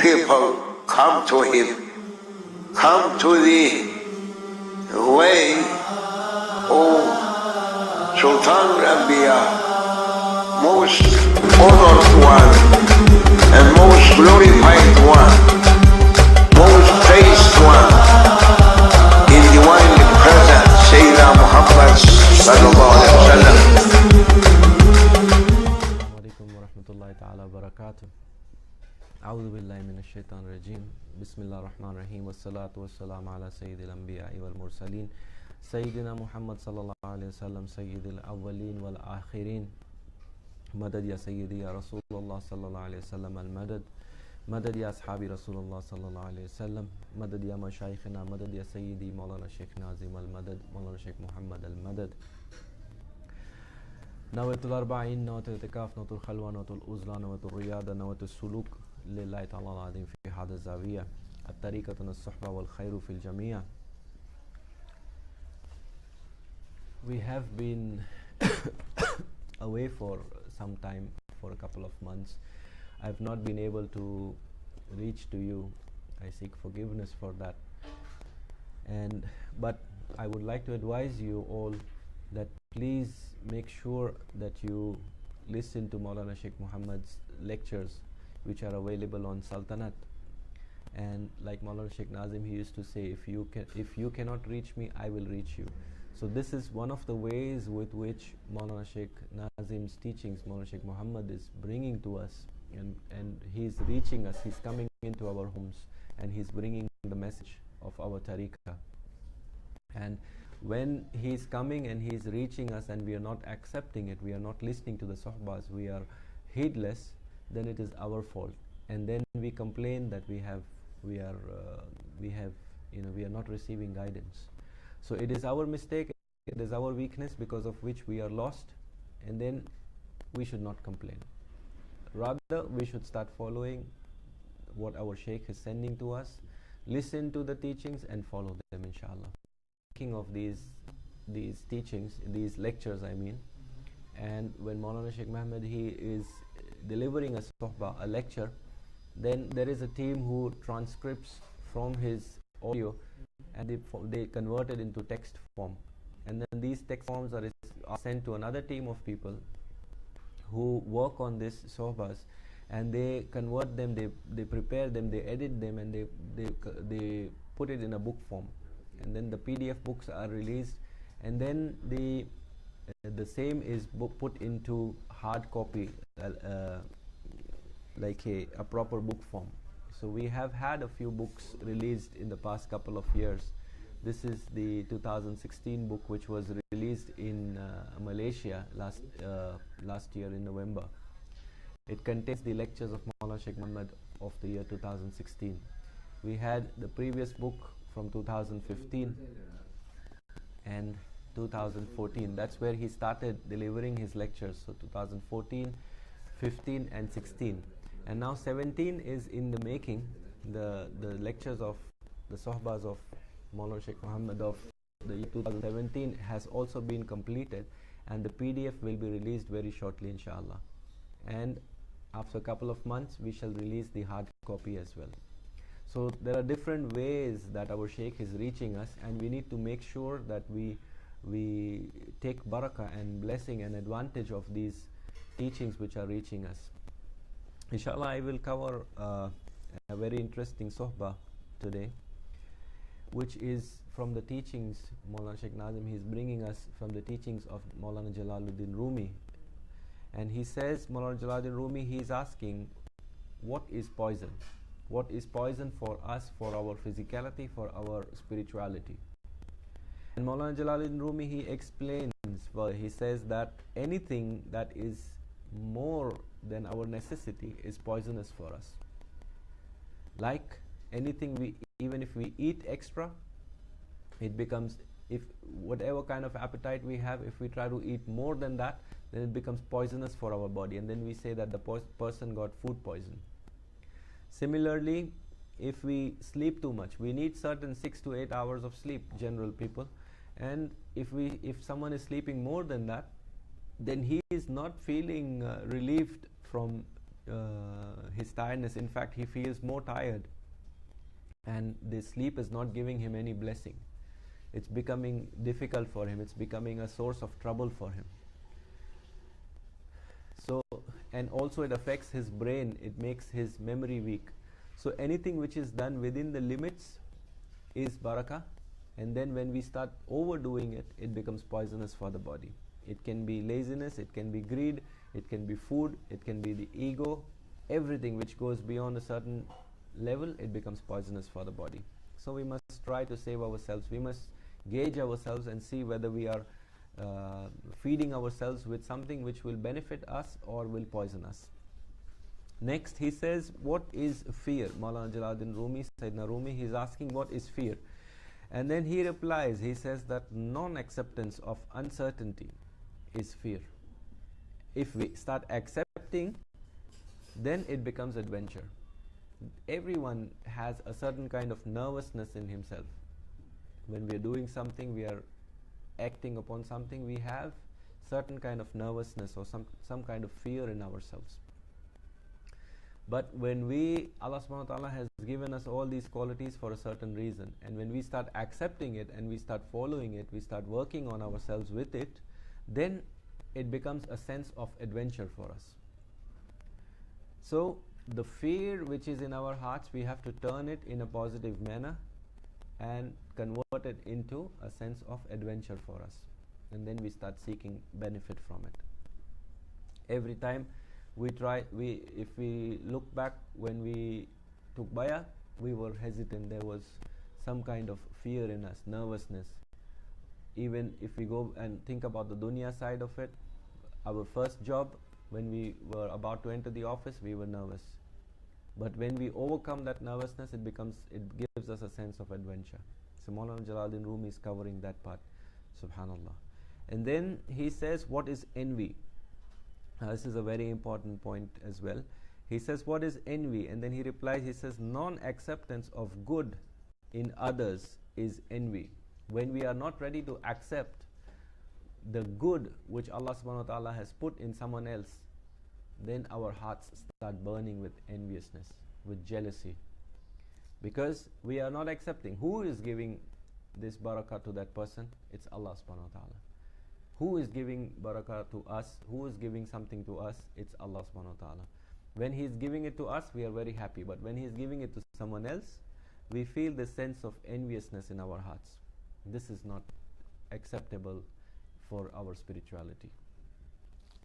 people come to him, come to the way of Sultan Rabia, most honored one and most glorified one, most praised one in divinely present Sayyidina Muhammad sallallahu alayhi wa sallam. Assalamu alaikum wa rahmatullahi ta'ala wa barakatuh. A'udhu billahi minash shaitanir rajim. Bismillahir rahmanir rahim. Wassalatu wassalamu ala sayyidil anbiya'i wal mursalin. Sayyidina Muhammad sallallahu alayhi wa sallam, sayyidil awwaleen wal akhirin. Madad ya sayyidi ya Rasulullah sallallahu alayhi wa sallam al-madad. Madad ya ashabi Rasulullah sallallahu alayhi wa sallam. Madad ya mashaykhina. Madad ya sayyidi Maulana Shaykh Nazim al-madad. Maulana Shaykh Muhammad al-madad. نوة الأربعين، نوة الاعتكاف، نوة الخلوة، نوة الأزلة، نوة الرياضة، نوة السلوك لله تعالى العظيم في هذا الزاوية. الطريقة الصحبة والخير في الجميع. We have been away for some time, for a couple of months. I've not been able to reach to you. I seek forgiveness for that. But I would like to advise you all that please make sure that you listen to Maulana Shaykh Muhammad's lectures, which are available on Sultanate. And like Maulana Shaykh Nazim, he used to say, if you cannot reach me, I will reach you. So this is one of the ways with which Maulana Shaykh Nazim's teachings, Maulana Shaykh Muhammad is bringing to us, and he's reaching us, he's coming into our homes, and he's bringing the message of our tariqah. And when he's coming and he's reaching us and we are not accepting it, we are not listening to the sohbahs, we are heedless, then it is our fault. And then we complain that we are not receiving guidance. So it is our mistake, it is our weakness because of which we are lost, and then we should not complain. Rather, we should start following what our Shaykh is sending to us, listen to the teachings and follow them, inshallah. Speaking of these teachings, these lectures I mean, and when Maulana Shaykh Muhammad, he is delivering a sohbah, a lecture, then there is a team who transcripts from his audio and they convert it into text form, and then these text forms are sent to another team of people who work on these sohbahs, and they convert them, they prepare them, they edit them, and they put it in a book form. And then the PDF books are released, and then the same is put into hard copy, like a proper book form. So we have had a few books released in the past couple of years. This is the 2016 book, which was released in Malaysia last year in November. It contains the lectures of Maulana Shaykh Muhammad of the year 2016. We had the previous book from 2015 and 2014. That's where he started delivering his lectures. So 2014, 15 and 16. And now 17 is in the making. The lectures of the sohbahs of Maulana Shaykh Muhammad of the year 2017 has also been completed, and the PDF will be released very shortly, inshallah. And after a couple of months, we shall release the hard copy as well. So there are different ways that our Shaykh is reaching us, and we need to make sure that we take barakah and blessing and advantage of these teachings which are reaching us. Inshallah, I will cover a very interesting sohbah today, which is from the teachings Maulana Shaykh Nazim. He is bringing us from the teachings of Maulana Jalaluddin Rumi, and he says, Maulana Jalaluddin Rumi, he is asking, what is poison? What is poison for us, for our physicality, for our spirituality? And Maulana Jalaluddin Rumi, he explains, well, he says that anything that is more than our necessity is poisonous for us. Like anything, even if we eat extra, it becomes, if whatever kind of appetite we have, if we try to eat more than that, then it becomes poisonous for our body, and then we say that the person got food poison. Similarly, if we sleep too much, we need certain 6 to 8 hours of sleep, general people, and if someone is sleeping more than that, then he is not feeling relieved from his tiredness. In fact, he feels more tired, and the sleep is not giving him any blessing. It's becoming difficult for him. It's becoming a source of trouble for him. So, and also it affects his brain. It makes his memory weak. So anything which is done within the limits is barakah, and then when we start overdoing it, it becomes poisonous for the body. It can be laziness, it can be greed, it can be food, it can be the ego. Everything which goes beyond a certain level, it becomes poisonous for the body. So we must try to save ourselves. We must gauge ourselves and see whether we are feeding ourselves with something which will benefit us or will poison us. Next, he says, what is fear? Maulana Jalaluddin Rumi, Sayyidina Rumi, he's asking what is fear. And then he replies, he says that non-acceptance of uncertainty is fear. If we start accepting, then it becomes adventure. Everyone has a certain kind of nervousness in himself. When we are doing something, we are acting upon something, we have certain kind of nervousness or some kind of fear in ourselves. But when Allah subhanahu wa ta'ala has given us all these qualities for a certain reason, and when we start accepting it and we start following it, we start working on ourselves with it, then it becomes a sense of adventure for us. So the fear which is in our hearts, we have to turn it in a positive manner and convert it into a sense of adventure for us, and then we start seeking benefit from it. Every time we try, if we look back when we took bayah, we were hesitant. There was some kind of fear in us, nervousness. Even if we go and think about the dunya side of it, our first job, when we were about to enter the office, we were nervous. But when we overcome that nervousness, it gives us a sense of adventure. So Maulana Jalaluddin Rumi is covering that part, subhanallah. And then he says, what is envy? This is a very important point as well. He says, what is envy? And then he replies, he says, non-acceptance of good in others is envy. When we are not ready to accept the good which Allah subhanahu wa ta'ala has put in someone else, then our hearts start burning with enviousness, with jealousy. Because we are not accepting. Who is giving this barakah to that person? It's Allah subhanahu wa ta'ala. Who is giving barakah to us? Who is giving something to us? It's Allah subhanahu wa ta'ala. When He is giving it to us, we are very happy. But when He is giving it to someone else, we feel the sense of enviousness in our hearts. This is not acceptable for our spirituality.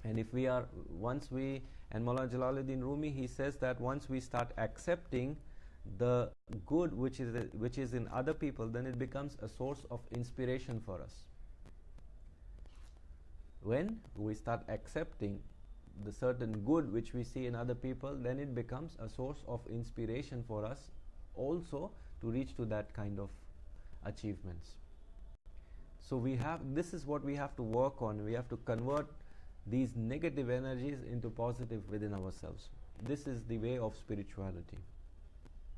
And if we are, and Maulana Jalaluddin Rumi, he says that once we start accepting the good which is in other people, then it becomes a source of inspiration for us. When we start accepting the certain good which we see in other people, then it becomes a source of inspiration for us also to reach to that kind of achievements. So this is what we have to work on. We have to convert these negative energies into positive within ourselves. This is the way of spirituality.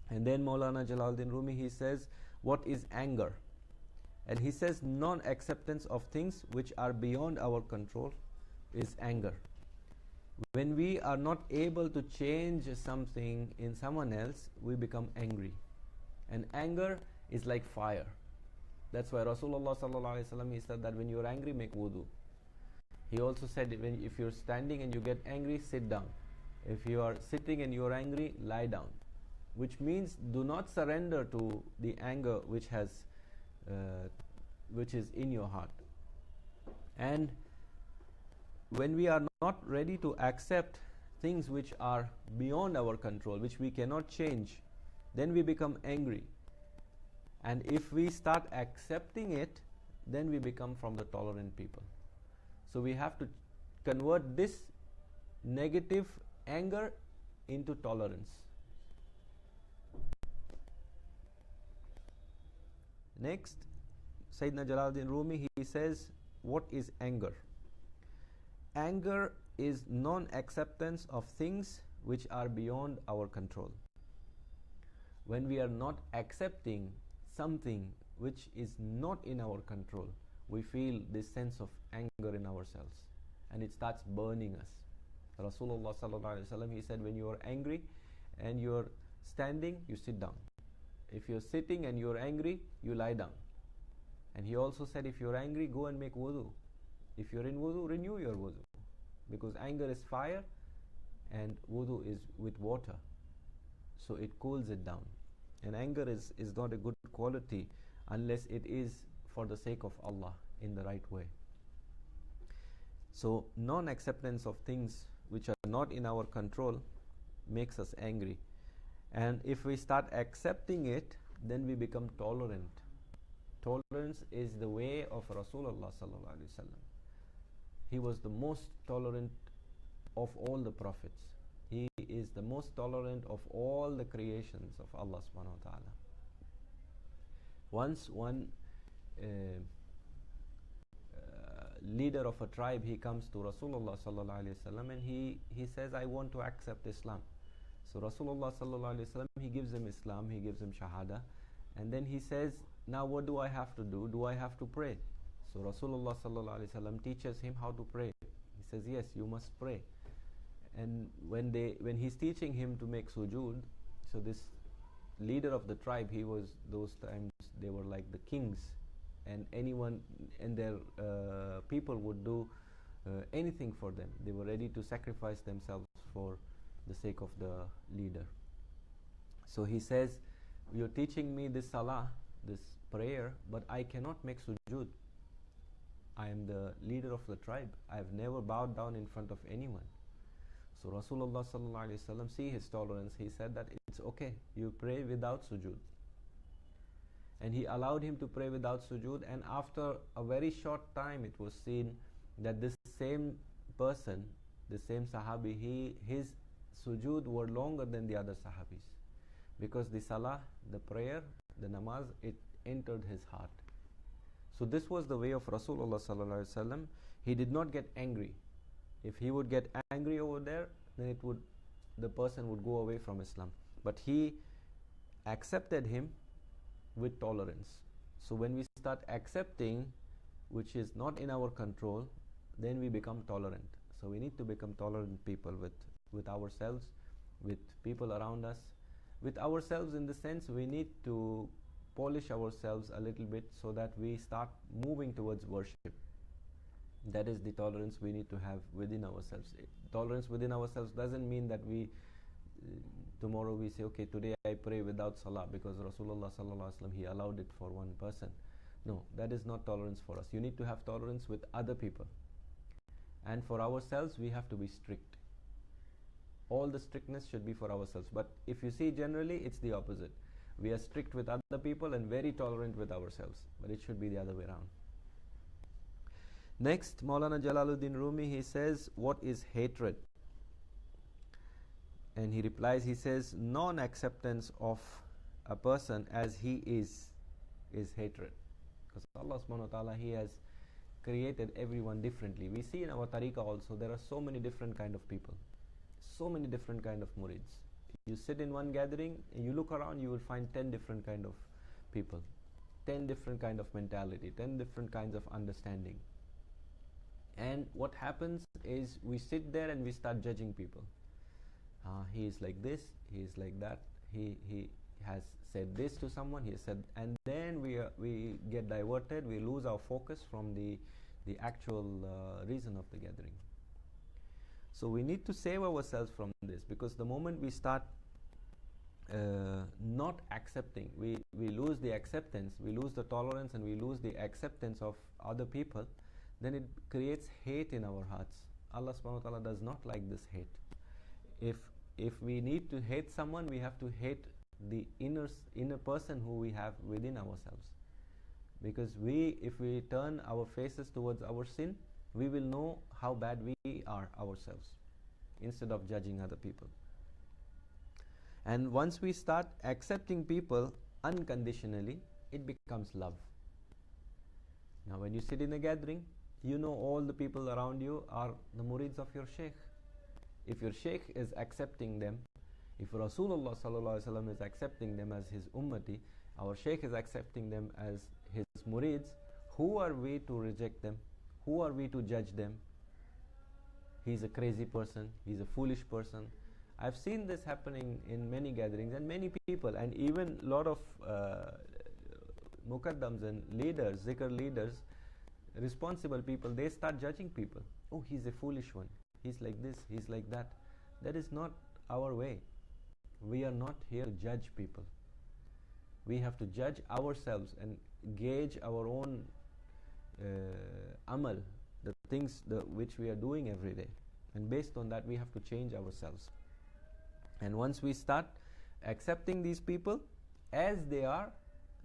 And then Maulana Jalaluddin Rumi, he says, what is anger? And he says, non-acceptance of things which are beyond our control is anger. When we are not able to change something in someone else, we become angry. And anger is like fire. That's why Rasulullah sallallahu alaihi wasallam, he said that when you are angry, make wudu. He also said, if you're standing and you get angry, sit down. If you are sitting and you are angry, lie down. Which means do not surrender to the anger which is in your heart. And when we are not ready to accept things which are beyond our control, which we cannot change, then we become angry. And if we start accepting it, then we become from the tolerant people. So we have to convert this negative anger into tolerance. Next, Sayyidina Jalaluddin Rumi, he says, what is anger? Anger is non-acceptance of things which are beyond our control. When we are not accepting something which is not in our control, we feel this sense of anger in ourselves, and it starts burning us. Rasulullah sallallahu alaihi wasallam, he said, when you are angry and you're standing, you sit down. If you're sitting and you're angry, you lie down. And he also said, if you're angry, go and make wudu. If you're in wudu, renew your wudu. Because anger is fire and wudu is with water. So it cools it down. And anger is not a good quality unless it is for the sake of Allah in the right way. So non-acceptance of things which are not in our control makes us angry. And if we start accepting it, then we become tolerant. Tolerance is the way of Rasulullah sallallahu alaihi wasallam. He was the most tolerant of all the prophets. He is the most tolerant of all the creations of Allah subhanahu wa ta'ala. Once one leader of a tribe, he comes to Rasulullah sallallahu alaihi wasallam and he says, I want to accept Islam. So Rasulullah sallallahu alaihi wasallam, he gives him Islam, he gives him Shahada, and then he says, now what do I have to do? Do I have to pray? So Rasulullah sallallahu alaihi wasallam teaches him how to pray. He says, yes, you must pray. And when he's teaching him to make sujood, so this leader of the tribe, he was, those times they were like the kings, and anyone and their people would do anything for them. They were ready to sacrifice themselves for the sake of the leader. So he says, you're teaching me this salah, this prayer, but I cannot make sujood. I am the leader of the tribe. I have never bowed down in front of anyone. So Rasulullah sallallahu alaihi wasallam, see his tolerance. He said that it's okay, you pray without sujood. And he allowed him to pray without sujood, and after a very short time it was seen that this same person, the same sahabi, his sujood were longer than the other sahabis, because the salah, the prayer, the namaz, it entered his heart. So this was the way of Rasulullah sallallahu alaihi wasallam. He did not get angry. If he would get angry over there, then the person would go away from Islam. But he accepted him with tolerance. So when we start accepting which is not in our control, then we become tolerant. So we need to become tolerant people with ourselves, with people around us. With ourselves in the sense, we need to polish ourselves a little bit so that we start moving towards worship. That is the tolerance we need to have within ourselves. Tolerance within ourselves doesn't mean that tomorrow we say, okay, today I pray without salah because Rasulullah sallallahu alaihi wasallam, he allowed it for one person. No, that is not tolerance for us. You need to have tolerance with other people. And for ourselves, we have to be strict. All the strictness should be for ourselves. But if you see, generally, it's the opposite. We are strict with other people and very tolerant with ourselves. But it should be the other way around. Next, Maulana Jalaluddin Rumi, he says, what is hatred? And he replies, he says, non-acceptance of a person as he is hatred. Because Allah subhanahu wa ta'ala, he has created everyone differently. We see in our tariqah also, there are so many different kind of people. So many different kind of murids. You sit in one gathering, and you look around, you will find 10 different kind of people. 10 different kind of mentality, 10 different kinds of understanding. And what happens is we sit there and we start judging people. He is like this, he is like that, he has said this to someone, he has said, and then we get diverted, we lose our focus from the actual reason of the gathering. So we need to save ourselves from this, because the moment we start not accepting, we lose the acceptance, we lose the tolerance, and we lose the acceptance of other people, then it creates hate in our hearts. Allah subhanahu wa ta'ala does not like this hate. If we need to hate someone, we have to hate the inner person who we have within ourselves. Because if we turn our faces towards our sin, we will know how bad we are ourselves, instead of judging other people. And once we start accepting people unconditionally, it becomes love. Now when you sit in a gathering, you know all the people around you are the murids of your sheikh. If your sheikh is accepting them, if Rasulullah sallallahu alaihi wasallam is accepting them as his ummati, our sheikh is accepting them as his murids, who are we to reject them? Who are we to judge them? he's a crazy person, he's a foolish person. I've seen this happening in many gatherings and many people, and even a lot of muqaddams and leaders, zikr leaders, responsible people, they start judging people. Oh, he's a foolish one, he's like this, he's like that. That is not our way. We are not here to judge people. We have to judge ourselves and gauge our own amal, the things which we are doing every day, and based on that we have to change ourselves. And once we start accepting these people as they are,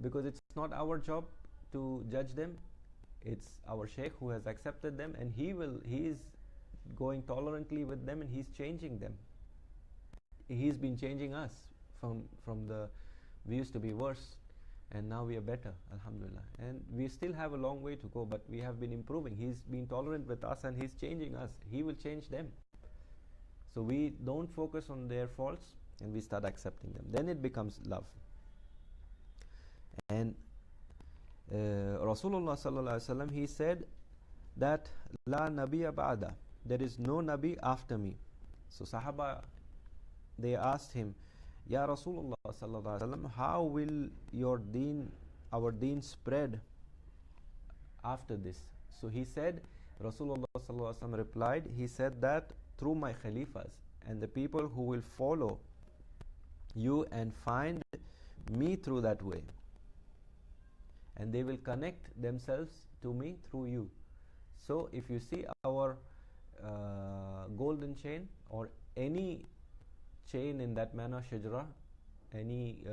because it's not our job to judge them, it's our Shaykh who has accepted them, and he is going tolerantly with them, and he's changing them. He's been changing us from the, we used to be worse, and now we are better, alhamdulillah. And we still have a long way to go, but we have been improving. He's been tolerant with us, and he's changing us. He will change them. So we don't focus on their faults, and we start accepting them. Then it becomes love. And Rasulullah sallallahu alaihi wasallam, he said that la nabiyya ba'da, there is no nabi after me. So Sahaba, they asked him, Ya Rasulullah sallallahu alaihi wasallam, how will your deen, our deen spread after this? So he said, Rasulullah sallallahu alaihi wasallam replied, he said that through my khalifas and the people who will follow you and find me through that way, and they will connect themselves to me through you. So if you see our golden chain or any chain in that manner, shajra, any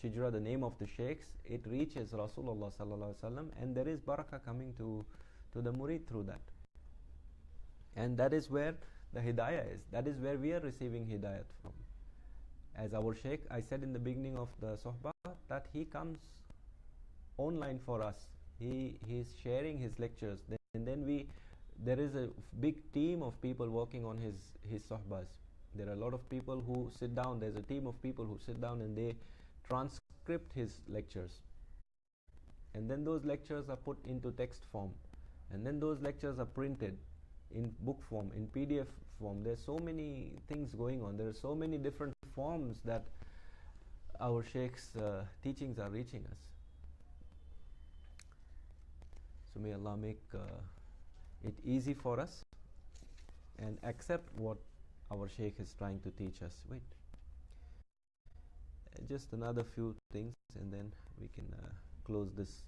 shajra, the name of the sheikhs, it reaches Rasulullah sallallahu alaihi wasallam, and there is barakah coming to the murid through that. And that is where the hidayah is. That is where we are receiving hidayat from. As our sheikh, I said in the beginning of the sohbah, that he comes online for us. He is sharing his lectures, and then there is a big team of people working on his sohbahs. There are a lot of people who sit down. There's a team of people who sit down and they transcript his lectures, and then those lectures are put into text form, and then those lectures are printed in book form, in PDF form. There's so many things going on. There are so many different forms that our sheikh's teachings are reaching us. So may Allah make it easy for us and accept what our sheikh is trying to teach us. Wait, just another few things, and then we can close this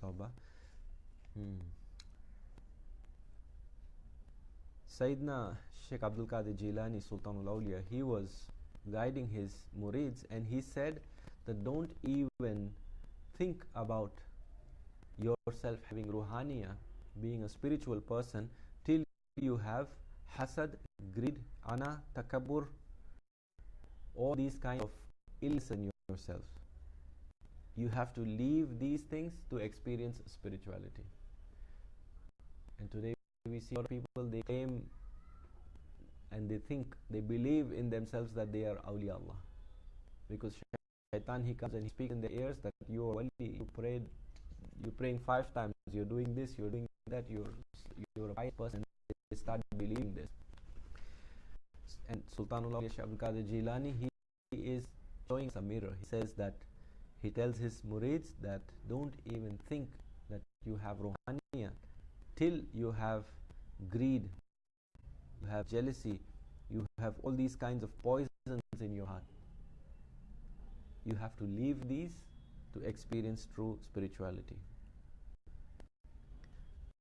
sohbah. Sayyidina Shaykh Abdul Qadir Jilani Sultanul Awliya, he was guiding his murids, and he said that don't even think about yourself having ruhaniya, being a spiritual person, till you have hasad, greed, ana, takabbur, all these kind of ills in yourself. You have to leave these things to experience spirituality. And today we see a lot of people, they claim and they think, they believe in themselves that they are awliya Allah, because shaitan, he comes and he speaks in their ears that you are wali, you're praying 5 times, you're doing this, you're doing that, you're a pious person. They start believing this. And Sultanullah Shaykh Abdul Qadir Jilani, he is showing us a mirror. He says that, he tells his murids that don't even think that you have ruhaniya till you have greed, you have jealousy, you have all these kinds of poisons in your heart. You have to leave these to experience true spirituality.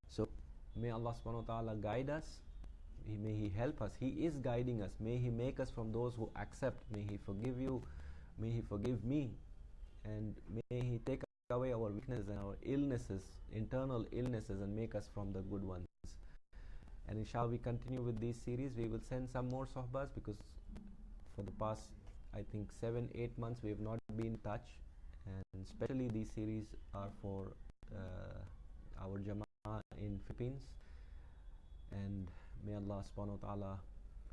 So may Allah subhanahu wa ta'ala guide us. May He help us. He is guiding us. May He make us from those who accept. May He forgive you. May He forgive me. And may He take away our weaknesses and our illnesses, internal illnesses, and make us from the good ones. And inshallah, we continue with this series. We will send some more sohbahs, because for the past, I think, 7-8 months we have not been in touch. And especially these series are for our Jama'ah in Philippines. And may Allah subhanahu wa ta'ala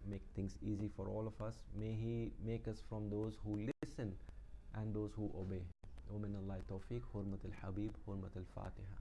make things easy for all of us. May He make us from those who listen and those who obey. ومن الله التوفيق. حرمة الحبيب. حرمة الفاتحة.